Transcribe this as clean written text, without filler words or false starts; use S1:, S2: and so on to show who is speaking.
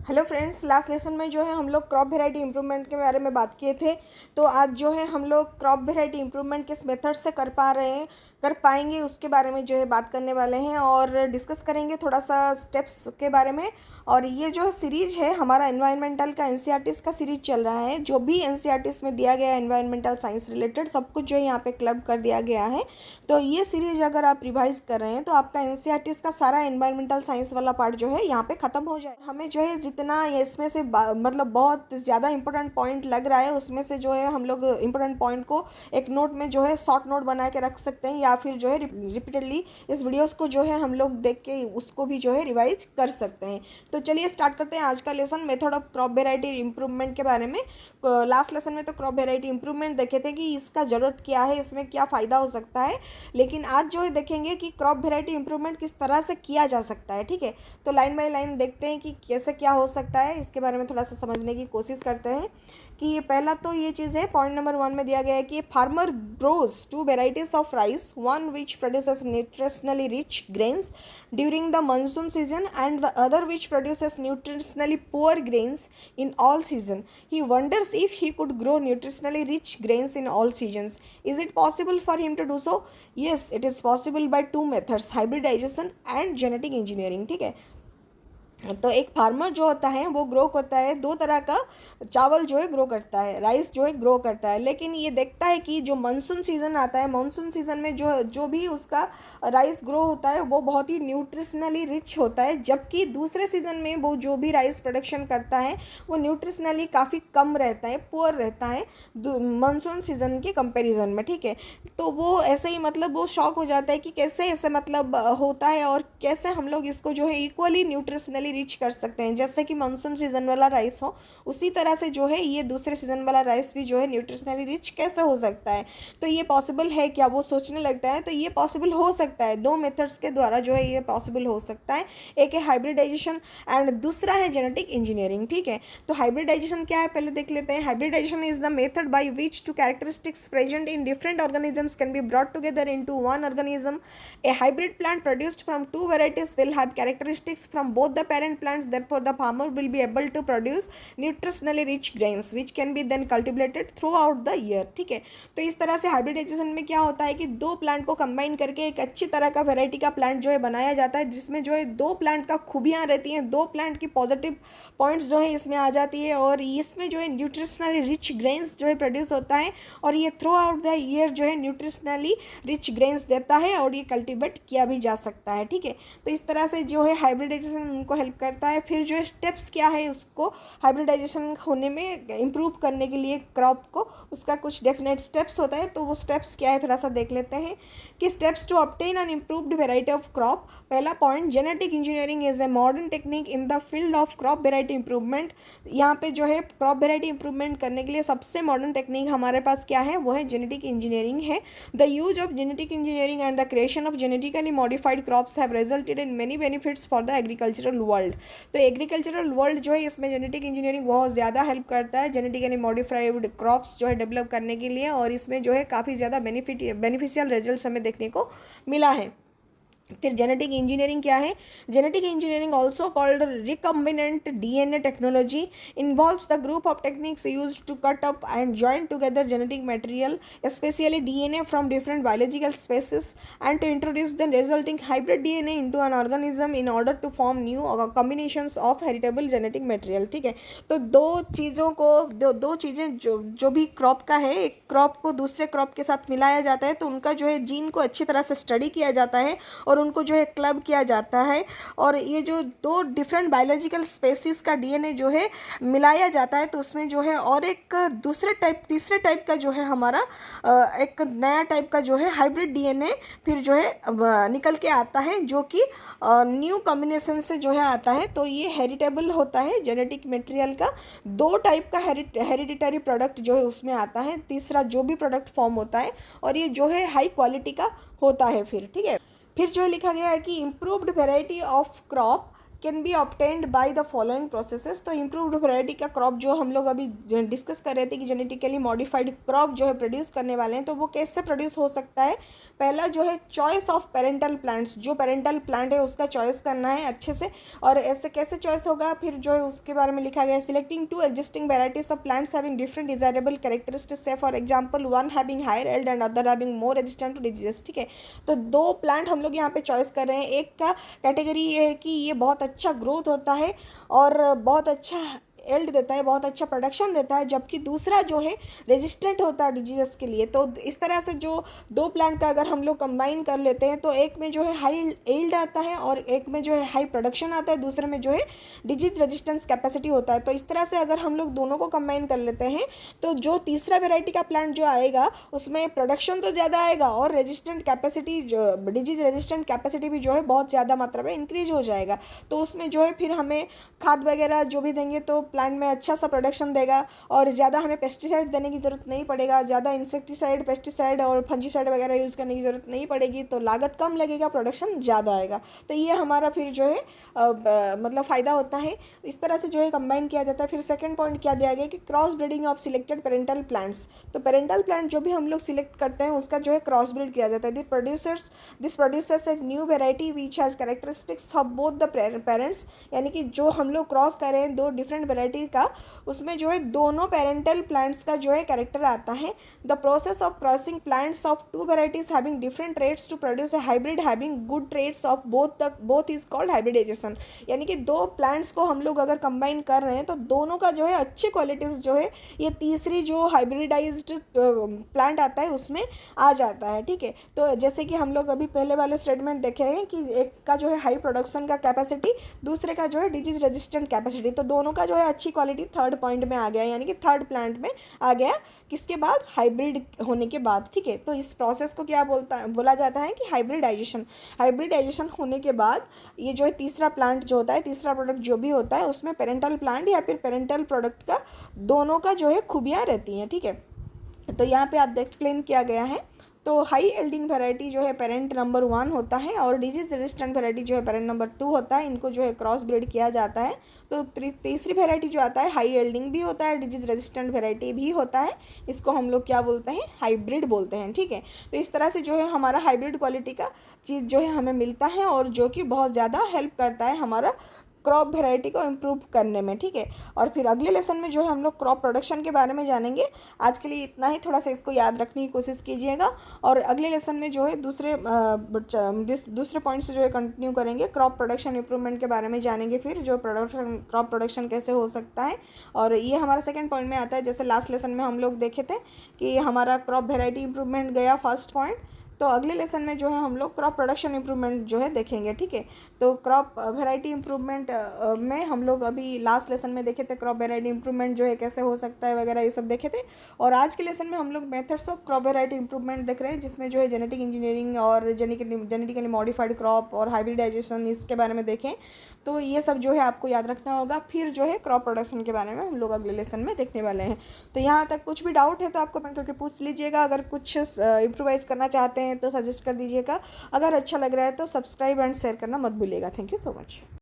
S1: Hello friends, last lesson में जो है हम लोग क्रॉप वेराइटी इंप्रूवमेंट के बारे में बात किए थे। तो आज जो है हम लोग क्रॉप वेराइटी इंप्रूवमेंट किस मेथड से कर पाएंगे उसके बारे में जो है बात करने वाले हैं और डिस्कस करेंगे थोड़ा सा स्टेप्स के बारे में। और ये जो सीरीज है हमारा एनवायरमेंटल का एनसीईआरटीज का सीरीज चल रहा है। जो भी एनसीईआरटीज में दिया गया है एनवायरमेंटल साइंस रिलेटेड सब कुछ जो है यहाँ पे क्लब कर दिया गया है। तो ये सीरीज अगर आप रिवाइज कर रहे हैं तो आपका एनसीईआरटीज का सारा एनवायरमेंटल साइंस वाला पार्ट जो है यहाँ पे खत्म हो जाए। हमें जो है जितना इसमें से मतलब बहुत ज़्यादा इंपॉर्टेंट पॉइंट लग रहा है उसमें से जो है हम लोग इंपॉर्टेंट पॉइंट को एक नोट में जो है शॉर्ट नोट बना के रख सकते हैं या फिर जो है रिपीटेडली इस वीडियोस को जो है हम लोग देख के उसको भी जो है रिवाइज कर सकते हैं। तो चलिए स्टार्ट करते हैं आज का lesson method of crop variety improvement के बारे में। लास्ट लेसन में तो क्रॉप वेराइटी इंप्रूवमेंट देखे थे कि इसका ज़रूरत क्या है, इसमें क्या फ़ायदा हो सकता है। लेकिन आज जो है देखेंगे कि क्रॉप वेराइटी इंप्रूवमेंट किस तरह से किया जा सकता है। ठीक है, तो लाइन बाय लाइन देखते हैं कि कैसे क्या हो सकता है, इसके बारे में थोड़ा सा समझने की कोशिश करते हैं। कि ये पहला तो ये चीज़ है, पॉइंट नंबर 1 में दिया गया है कि farmer grows 2 varieties of rice, one which produces nutritionally rich grains during the monsoon season and the other which produces nutritionally poor grains in all season. He wonders if he could grow nutritionally rich grains in all seasons. Is it possible for him to do so? Yes, it is possible by two methods, hybridization and genetic engineering. ठीक है, तो एक farmer जो होता है वो grow करता है, दो तरह का चावल जो है ग्रो करता है, राइस जो है ग्रो करता है। लेकिन ये देखता है कि जो मानसून सीज़न आता है, मानसून सीज़न में जो भी उसका राइस ग्रो होता है वो बहुत ही न्यूट्रिशनली रिच होता है, जबकि दूसरे सीज़न में वो जो भी राइस प्रोडक्शन करता है वो न्यूट्रिशनली काफ़ी कम रहता है, पुअर रहता है मानसून सीज़न के कंपेरिजन में। ठीक है, तो वो ऐसे ही मतलब वो शॉक हो जाता है कि कैसे ऐसे मतलब होता है और कैसे हम लोग इसको जो है इक्वली न्यूट्रिशनली रीच कर सकते हैं। जैसे कि मानसून सीजन वाला राइस हो उसी तरह से जो है ये दूसरे सीजन वाला राइस भी जो है न्यूट्रिशनली रिच कैसे हो सकता है। तो ये पॉसिबल है क्या, वो सोचने लगता है। तो ये पॉसिबल हो सकता है, दो मेथड्स के द्वारा जो है ये पॉसिबल हो सकता है। एक है हाइब्रिडाइजेशन एंड दूसरा है जेनेटिक इंजीनियरिंग। ठीक है, तो हाइब्रिडाइजेशन क्या है पहले देख लेते हैं। Hybridisation is the method by which two characteristics present in different organisms can be brought together into one organism. A hybrid plant produced from two varieties will have characteristics from both the parent plants. Therefore, the farmer will be able to produce nutritionally rich grains, which can be then cultivated throughout the year. ठीक है, तो इस तरह से hybridisation में क्या होता है कि दो प्लांट को कंबाइन करके एक अच्छी तरह का वेराइटी का प्लांट जो है बनाया जाता है, जिसमें जो है दो प्लांट का खूबियाँ रहती हैं, दो प्लांट की पॉजिटिव पॉइंट्स जो है इसमें आ जाती है और इसमें जो है न्यूट्रिशनली रिच ग्रेन्स जो है प्रोड्यूस होता है और ये थ्रू आउट द ईयर जो है न्यूट्रिशनली रिच ग्रेन्स देता है और ये कल्टीवेट किया भी जा सकता है। ठीक है, तो इस तरह से जो है हाइब्रिडाइजेशन उनको हेल्प करता है। फिर जो है स्टेप्स क्या है उसको हाइब्रिडाइजेशन होने में इम्प्रूव करने के लिए क्रॉप को, उसका कुछ डेफिनेट स्टेप्स होता है। तो वो स्टेप्स क्या है थोड़ा सा देख लेते हैं कि steps to obtain an improved variety of crop. पहला point, genetic engineering is a modern technique in the field of crop variety improvement. यहाँ पे जो है क्रॉप वेराइटी इंप्रूवमेंट करने के लिए सबसे मॉडर्न टेक्निक हमारे पास क्या है, वो है जेनेटिक इंजीनियरिंग है। The use of genetic engineering and the creation of genetically modified crops have resulted in many benefits for the agricultural world. तो एग्रीकल्चरल वर्ल्ड जो है इसमें जेनेटिक इंजीनियरिंग बहुत ज़्यादा हेल्प करता है जेनेटिकली मॉडिफाइड क्रॉप्स जो है डेवलप करने के लिए, और इसमें जो है काफ़ी ज़्यादा बेनिफिशियल रिजल्ट हमें देखने को मिला है। फिर जेनेटिक इंजीनियरिंग क्या है, genetic engineering also called recombinant DNA technology involves the group of techniques use to cut up and join together genetic material especially DNA from different biological species and to introduce the resulting hybrid DNA into an organism in order to form new combinations of heritable genetic material. ठीक है, तो दो चीज़ें जो भी crop का है, एक क्रॉप को दूसरे क्रॉप के साथ मिलाया जाता है तो उनका जो है जीन को अच्छी तरह से स्टडी किया जाता है और उनको जो है क्लब किया जाता है। और ये जो दो डिफरेंट बायोलॉजिकल स्पेसीज का डीएनए जो है मिलाया जाता है तो उसमें जो है और एक तीसरे टाइप का जो है हमारा एक नया टाइप का जो है हाइब्रिड डीएनए फिर जो है निकल के आता है, जो कि न्यू कॉम्बिनेशन से जो है आता है। तो ये हेरिटेबल होता है जेनेटिक मटेरियल का, दो टाइप का हेरिडिटरी प्रोडक्ट जो है उसमें आता है, तीसरा जो भी प्रोडक्ट फॉर्म होता है और ये जो है हाई क्वालिटी का होता है। फिर ठीक है, फिर जो लिखा गया है कि improved variety of crop can be obtained by the following processes. तो इम्प्रूव्ड वैरायटी का क्रॉप जो हम लोग अभी डिस्कस कर रहे थे कि जेनेटिकली मॉडिफाइड क्रॉप जो है प्रोड्यूस करने वाले हैं, तो वो कैसे प्रोड्यूस हो सकता है। पहला जो है चॉइस ऑफ पेरेंटल प्लांट्स, जो पेरेंटल प्लांट है उसका चॉइस करना है अच्छे से। और ऐसे कैसे चॉइस होगा, फिर जो है उसके बारे में लिखा गया है, selecting 2 existing varieties of plants having different desirable characteristics है, for example one having higher yield and other having more resistant to disease. ठीक है, तो 2 प्लांट हम लोग यहाँ पे चॉइस कर रहे हैं। एक का कैटेगरी ये है कि ये बहुत अच्छा ग्रोथ होता है और बहुत अच्छा एल्ड देता है, बहुत अच्छा प्रोडक्शन देता है, जबकि दूसरा जो है रेजिस्टेंट होता है डिजीज़ के लिए। तो इस तरह से जो 2 प्लांट का अगर हम लोग कंबाइन कर लेते हैं तो एक में जो है हाई एल्ड आता है और एक में जो है हाई प्रोडक्शन आता है, दूसरे में जो है डिजीज रेजिस्टेंस कैपेसिटी होता है। तो इस तरह से अगर हम लोग दोनों को कंबाइन कर लेते हैं तो जो तीसरा वेराइटी का प्लांट जो आएगा उसमें प्रोडक्शन तो ज़्यादा आएगा और resistant capacity, disease resistant capacity भी जो है बहुत ज़्यादा मात्रा में इंक्रीज हो जाएगा। तो उसमें जो है फिर हमें खाद वगैरह जो भी देंगे तो प्लांट में अच्छा सा प्रोडक्शन देगा और ज़्यादा हमें पेस्टिसाइड देने की ज़रूरत नहीं पड़ेगा, ज़्यादा इंसेक्टिसाइड, पेस्टिसाइड और फंजीसाइड वगैरह यूज़ करने की ज़रूरत नहीं पड़ेगी, तो लागत कम लगेगा, प्रोडक्शन ज़्यादा आएगा। तो ये हमारा फिर जो है मतलब फ़ायदा होता है। इस तरह से जो है कंबाइन किया जाता है। फिर सेकंड पॉइंट क्या दिया गया कि cross breeding of selected parental plants. तो पेरेंटल प्लांट जो भी हम लोग सिलेक्ट करते हैं उसका जो है क्रॉस ब्रीड किया जाता है। This producers a new variety which has characteristics of both the parents, यानी कि जो हम लोग क्रॉस कर रहे हैं 2 डिफरेंट वेराइटी का, उसमें जो है दोनों पेरेंटल प्लांट्स का जो है कैरेक्टर आता है। The process of crossing plants of 2 varieties having different traits to produce a hybrid having good traits of both is called hybridisation. यानी कि 2 प्लांट्स को हम लोग अगर कंबाइन कर रहे हैं तो दोनों का जो है अच्छी क्वालिटीज़ जो है ये तीसरी जो हाइब्रिडाइज्ड प्लांट आता है उसमें आ जाता है। ठीक है, तो जैसे कि हम लोग अभी पहले वाले स्टेटमेंट देखे हैं कि एक का जो है हाई प्रोडक्शन का कैपेसिटी, दूसरे का जो है डिजीज रेजिस्टेंट कैपेसिटी, तो दोनों का जो है अच्छी क्वालिटी थर्ड पॉइंट में आ गया, यानी कि थर्ड प्लांट में आ गया। किसके बाद, हाइब्रिड होने के बाद। ठीक है, तो इस प्रोसेस को क्या बोला जाता है कि हाइब्रिडाइजेशन होने के बाद ये जो है तीसरा प्लांट जो होता है, तीसरा प्रोडक्ट जो भी होता है उसमें पेरेंटल प्लांट या फिर पेरेंटल प्रोडक्ट का दोनों का जो है खूबियाँ रहती हैं। ठीक है, तो यहाँ पे आप एक्सप्लेन किया गया है। तो हाई एल्डिंग वैरायटी जो है पेरेंट नंबर 1 होता है और डिजीज रेजिस्टेंट वैरायटी जो है पेरेंट नंबर 2 होता है। इनको जो है क्रॉस ब्रीड किया जाता है। तो तीसरी वैरायटी जो आता है हाई एल्डिंग भी होता है, डिजीज रेजिस्टेंट वैरायटी भी होता है, इसको हम लोग क्या बोलते हैं, हाइब्रिड बोलते हैं। ठीक है, तो इस तरह से जो है हमारा हाइब्रिड क्वालिटी का चीज़ जो है हमें मिलता है और जो कि बहुत ज़्यादा हेल्प करता है हमारा क्रॉप वैरायटी को इम्प्रूव करने में। ठीक है, और फिर अगले लेसन में जो है हम लोग क्रॉप प्रोडक्शन के बारे में जानेंगे। आज के लिए इतना ही, थोड़ा सा इसको याद रखने की कोशिश कीजिएगा और अगले लेसन में जो है दूसरे पॉइंट से जो है कंटिन्यू करेंगे, क्रॉप प्रोडक्शन इंप्रूवमेंट के बारे में जानेंगे, फिर जो क्रॉप प्रोडक्शन कैसे हो सकता है। और ये हमारा सेकेंड पॉइंट में आता है। जैसे लास्ट लेसन में हम लोग देखे थे कि हमारा क्रॉप वेराइटी इंप्रूवमेंट गया फर्स्ट पॉइंट, तो अगले लेसन में जो है हम लोग क्रॉप प्रोडक्शन इंप्रूवमेंट जो है देखेंगे। ठीक है, तो क्रॉप वैरायटी इंप्रूवमेंट में हम लोग अभी लास्ट लेसन में देखे थे क्रॉप वैरायटी इंप्रूवमेंट जो है कैसे हो सकता है वगैरह, ये सब देखे थे। और आज के लेसन में हम लोग methods of crop variety improvement देख रहे हैं, जिसमें जो है जेनेटिक इंजीनियरिंग और जेनेटिकली मॉडिफाइड क्रॉप और हाइब्रिडाइजेशन, इसके बारे में देखें। तो ये सब जो है आपको याद रखना होगा। फिर जो है क्रॉप प्रोडक्शन के बारे में हम लोग अगले लेसन में देखने वाले हैं। तो यहाँ तक कुछ भी डाउट है तो आप कमेंट करके पूछ लीजिएगा। अगर कुछ इम्प्रोवाइज़ करना चाहते हैं तो सजेस्ट कर दीजिएगा। अगर अच्छा लग रहा है तो सब्सक्राइब एंड शेयर करना मत भूलिएगा। Thank you so much.